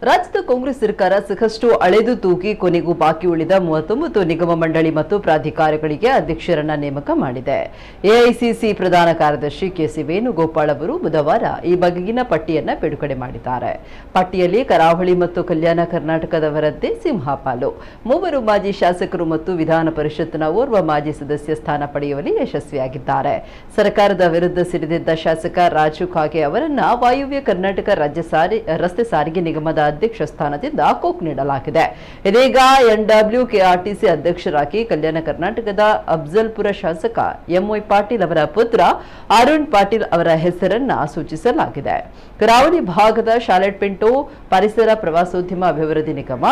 ರಾಜ್ಯದ ಕಾಂಗ್ರೆಸ್ ಸರ್ಕಾರ ಸಾಕಷ್ಟು ಅಳೆದು ತೂಗಿ ಕೊನೆಗೂ ಬಾಕಿ ಉಳಿದ 39 ನಿಗಮ ಮಂಡಳಿ ಮತ್ತು ಪ್ರಾಧಿಕಾರಗಳಿಗೆ ಅಧ್ಯಕ್ಷರನ್ನ ನೇಮಕ ಮಾಡಿದೆ. ಎಐಸಿಸಿ ಪ್ರಧಾನ ಕಾರ್ಯದರ್ಶಿ ಕೆಸಿ ವೇಣುಗೋಪಾಲ್ ಅವರು ಬುಧವಾರ ಈ ಬಗೆಗಿನ ಪಟ್ಟಿಯನ್ನು ಬಿಡುಗಡೆ ಮಾಡಿದ್ದಾರೆ. ಪಟ್ಟಿಯಲ್ಲಿ ಕರಾವಳಿ ಮತ್ತು ಕಲ್ಯಾಣ ಕರ್ನಾಟಕದವರದ್ದೇ ಸಿಂಹಪಾಲು. 3 ಮಾಜಿ ಶಾಸಕರು ಮತ್ತು ವಿಧಾನ ಪರಿಷತ್ನ ಓರ್ವ ಮಾಜಿ ಸದಸ್ಯ ಸ್ಥಾನ ಪಡೆಯುವಲ್ಲಿ ಯಶಸ್ವಿಯಾಗಿದ್ದಾರೆ. ಸರ್ಕಾರದ ವಿರುದ್ಧ ಸಿಡಿದಿದ್ದ ಶಾಸಕ ರಾಜು ಕಾಗೆ ಅವರನ್ನ ವಾಯುವ್ಯ ಕರ್ನಾಟಕ ರಾಜ್ಯ ರಸ್ತೆ ಸಾರಿಗೆ ನಿಗಮದ ಅಧ್ಯಕ್ಷ ಸ್ಥಾನದಿಂದ ಕೋಕ್ ನೀಡಲಾಗಿದೆ. ಇದೀಗ ಎನ್ಡಬ್ಲ್ಯೂಕೆಆರ್ಟಿಸಿ ಅಧ್ಯಕ್ಷರಾಗಿ ಕಲ್ಯಾಣ ಕರ್ನಾಟಕದ ಅಫ್ಜಲ್ಪುರ ಶಾಸಕ ಎಂವೈ ಪಾಟೀಲ್ ಅವರ ಪುತ್ರ ಅರುಣ್ ಪಾಟೀಲ್ ಅವರ ಹೆಸರನ್ನ ಸೂಚಿಸಲಾಗಿದೆ. ಕರಾವಳಿ ಭಾಗದ ಶಾಲೆಟ್ ಪಿಂಟೋ ಪರಿಸರ ಪ್ರವಾಸೋದ್ಯಮ ಅಭಿವೃದ್ಧಿ ನಿಗಮ,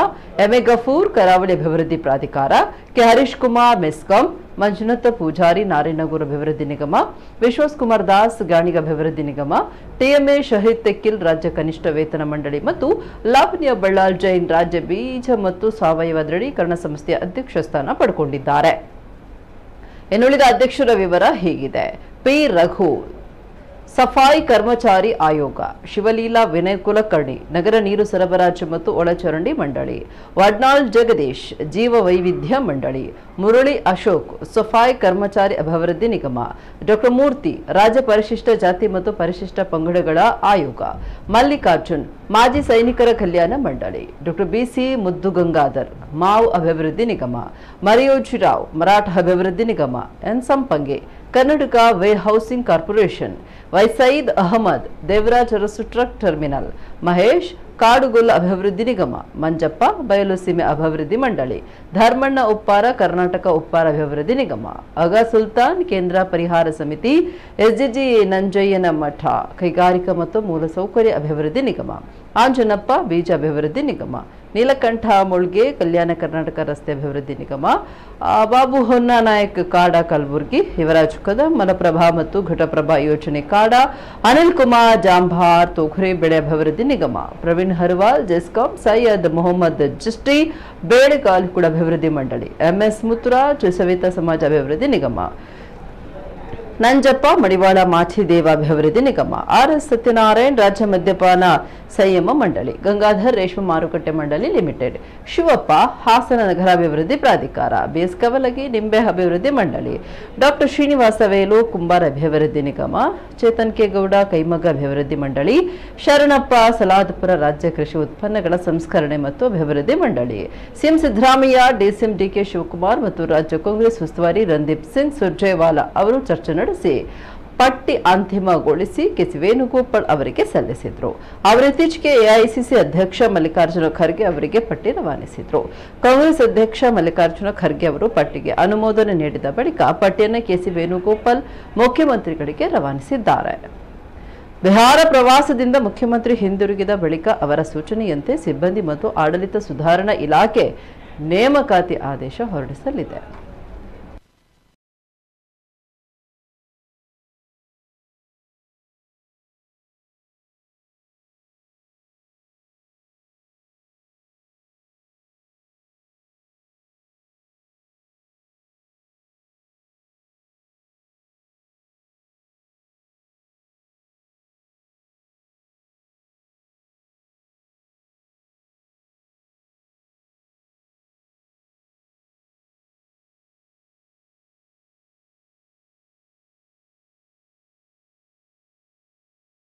ಎಂಎ ಗಫೂರ್ ಕರಾವಳಿ ಅಭಿವೃದ್ಧಿ ಪ್ರಾಧಿಕಾರ, ಕೆ ಹರೀಶ್ ಕುಮಾರ್ ಮೆಸ್ಕಾಂ, ಮಂಜುನಾಥ ಪೂಜಾರಿ ನಾರಾಯಣಗುರು ಅಭಿವೃದ್ಧಿ ನಿಗಮ, ವಿಶ್ವಾಸ್ ಕುಮಾರ್ ದಾಸ್ ಗಾಣಿಗ ಅಭಿವೃದ್ಧಿ ನಿಗಮ, ಟಿಎಂಎ ಶಹೀದ್ ತೆಕ್ಕಿಲ್ ರಾಜ್ಯ ಕನಿಷ್ಠ ವೇತನ ಮಂಡಳಿ ಮತ್ತು ಲಾವಣ್ಯ ಬಳ್ಳಾಲ್ ಜೈನ್ ರಾಜ್ಯ ಬೀಜ ಮತ್ತು ಸಾವಯವ ದೃಢೀಕರಣ ಸಂಸ್ಥೆಯ ಅಧ್ಯಕ್ಷ ಸ್ಥಾನ ಪಡೆದುಕೊಂಡಿದ್ದಾರೆ. ಇನ್ನುಳಿದ ಅಧ್ಯಕ್ಷರ ವಿವರ ಹೀಗಿದೆ. ಪಿ ರಘು, ಸಫಾಯಿ ಕರ್ಮಚಾರಿ ಆಯೋಗ, ಶಿವಲೀಲಾ ವಿನಯ್ ಕುಲಕರ್ಣಿ, ನಗರ ನೀರು ಸರಬರಾಜು ಮತ್ತು ಒಳಚರಂಡಿ ಮಂಡಳಿ, ವಡ್ನಾಳ್ ಜಗದೀಶ್, ಜೀವ ವೈವಿಧ್ಯ ಮಂಡಳಿ, ಮುರಳಿ ಅಶೋಕ್, ಸಫಾಯಿ ಕರ್ಮಚಾರಿ ಅಭಿವೃದ್ಧಿ ನಿಗಮ, ಡಾ ಮೂರ್ತಿ, ರಾಜ್ಯ ಪರಿಶಿಷ್ಟ ಜಾತಿ ಮತ್ತು ಪರಿಶಿಷ್ಟ ಪಂಗಡಗಳ ಆಯೋಗ, ಮಲ್ಲಿಕಾರ್ಜುನ್, ಮಾಜಿ ಸೈನಿಕರ ಕಲ್ಯಾಣ ಮಂಡಳಿ, ಡಾ ಬಿಸಿ ಮುದ್ದುಗಂಗಾಧರ್, ಮಾವ್ ಅಭಿವೃದ್ಧಿ ನಿಗಮ, ಮರಿಯೋಜಿರಾವ್, ಮರಾಠ ಅಭಿವೃದ್ಧಿ ನಿಗಮ, ಎನ್ ಸಂಪಂಗೆ, ಕರ್ನಾಟಕ ವೇ ಹೌಸಿಂಗ್ ಕಾರ್ಪೊರೇಷನ್, ವೈಸೈದ್ ಅಹಮದ್, ದೇವರಾಜ್ ಅರಸು ಟ್ರಕ್ ಟರ್ಮಿನಲ್, ಮಹೇಶ್, ಕಾಡುಗೊಲ್ಲ ಅಭಿವೃದ್ಧಿ ನಿಗಮ, ಮಂಜಪ್ಪ, ಬಯಲುಸೀಮೆ ಅಭಿವೃದ್ಧಿ ಮಂಡಳಿ, ಧರ್ಮಣ್ಣ ಉಪ್ಪಾರ, ಕರ್ನಾಟಕ ಉಪ್ಪಾರ ಅಭಿವೃದ್ಧಿ ನಿಗಮ, ಅಗಾ ಸುಲ್ತಾನ್, ಕೇಂದ್ರ ಪರಿಹಾರ ಸಮಿತಿ, ಎಸ್ಜಿಜಿ ನಂಜಯ್ಯನ ಮಠ, ಕೈಗಾರಿಕಾ ಮತ್ತು ಮೂಲಸೌಕರ್ಯ ಅಭಿವೃದ್ಧಿ ನಿಗಮ, ಆಂಜನಪ್ಪ, ಬೀಜ ಅಭಿವೃದ್ಧಿ ನಿಗಮ, ನೀಲಕಂಠ ಮುಳ್ಗೆ, ಕಲ್ಯಾಣ ಕರ್ನಾಟಕ ರಸ್ತೆ ಅಭಿವೃದ್ಧಿ ನಿಗಮ, ಬಾಬು ಹೊನ್ನನಾಯಕ್ ಕಾಡಾ ಕಲಬುರ್ಗಿ, ಯುವರಾಜ್ ಕದಂ, ಮಲಪ್ರಭಾ ಮತ್ತು ಘಟಪ್ರಭಾ ಯೋಜನೆ ಕಾಡಾ, ಅನಿಲ್ ಕುಮಾರ್ ಜಾಂಭಾರ್, ತೋಖರೆ ಬೆಳೆ ಅಭಿವೃದ್ಧಿ ನಿಗಮ, ಪ್ರವೀಣ್ ಹರ್ವಾಲ್, ಜೆಸ್ಕಾಂ, ಸೈಯದ್ ಮೊಹಮ್ಮದ್ ಜಿಸ್ಟಿ, ಬೇಳೆಗಾಲಿಕುಳ ಅಭಿವೃದ್ಧಿ ಮಂಡಳಿ, ಎಂಎಸ್ ಮುತ್ತುರಾಜ್, ಸವಿತಾ ಸಮಾಜ ಅಭಿವೃದ್ಧಿ ನಿಗಮ, ನಂಜಪ್ಪ, ಮಡಿವಾಳ ಮಾಚಿದೇವ ಅಭಿವೃದ್ಧಿ ನಿಗಮ, ಆರ್ಎಸ್ ಸತ್ಯನಾರಾಯಣ್, ರಾಜ್ಯ ಮದ್ಯಪಾನ ಸಂಯಮ ಮಂಡಳಿ, ಗಂಗಾಧರ್ ರೇಷ್ಮೆ ಮಾರುಕಟ್ಟೆ ಮಂಡಳಿ ಲಿಮಿಟೆಡ್, ಶಿವಪ್ಪ, ಹಾಸನ ನಗರಾಭಿವೃದ್ಧಿ ಪ್ರಾಧಿಕಾರ, ಬಿಎಸ್ ಕವಲಗಿ, ನಿಂಬೆ ಅಭಿವೃದ್ಧಿ ಮಂಡಳಿ, ಡಾಕ್ಟರ್ ಶ್ರೀನಿವಾಸ ವೇಲು, ಕುಂಬಾರ ಅಭಿವೃದ್ಧಿ ನಿಗಮ, ಚೇತನ್ ಕೆ ಗೌಡ, ಕೈಮಗ್ಗ ಅಭಿವೃದ್ಧಿ ಮಂಡಳಿ, ಶರಣಪ್ಪ, ಸಲಾದಪುರ ರಾಜ್ಯ ಕೃಷಿ ಉತ್ಪನ್ನಗಳ ಸಂಸ್ಕರಣೆ ಮತ್ತು ಅಭಿವೃದ್ಧಿ ಮಂಡಳಿ, ಸಿಎಂ ಸಿದ್ದರಾಮಯ್ಯ, ಡಿಸಿಎಂ ಡಿಕೆ ಶಿವಕುಮಾರ್ ಮತ್ತು ರಾಜ್ಯ ಕಾಂಗ್ರೆಸ್ ಉಸ್ತುವಾರಿ ರಣದೀಪ್ ಸಿಂಗ್ ಸುರ್ಜೇವಾಲಾ ಅವರು ಚರ್ಚೆ ನಡೆಸಿ ಪಟ್ಟಿ ಅಂತಿಮಗೊಳಿಸಿ ಕೆಸಿ ವೇಣುಗೋಪಾಲ್ ಅವರಿಗೆ ಸಲ್ಲಿಸಿದ್ರು. ಅವರು ಇತ್ತೀಚೆಗೆ ಎಐಸಿಸಿ ಅಧ್ಯಕ್ಷ ಮಲ್ಲಿಕಾರ್ಜುನ ಖರ್ಗೆ ಅವರಿಗೆ ಪಟ್ಟಿ ರವಾನಿಸಿದ್ರು. ಕಾಂಗ್ರೆಸ್ ಅಧ್ಯಕ್ಷ ಮಲ್ಲಿಕಾರ್ಜುನ ಖರ್ಗೆ ಅವರು ಪಟ್ಟಿಗೆ ಅನುಮೋದನೆ ನೀಡಿದ ಬಳಿಕ ಪಟ್ಟಿಯನ್ನು ಕೆಸಿ ವೇಣುಗೋಪಾಲ್ ಮುಖ್ಯಮಂತ್ರಿಗಳಿಗೆ ರವಾನಿಸಿದ್ದಾರೆ. ಬಿಹಾರ ಪ್ರವಾಸದಿಂದ ಮುಖ್ಯಮಂತ್ರಿ ಹಿಂದಿರುಗಿದ ಬಳಿಕ ಅವರ ಸೂಚನೆಯಂತೆ ಸಿಬ್ಬಂದಿ ಮತ್ತು ಆಡಳಿತ ಸುಧಾರಣಾ ಇಲಾಖೆ ನೇಮಕಾತಿ ಆದೇಶ ಹೊರಡಿಸಲಿದೆ.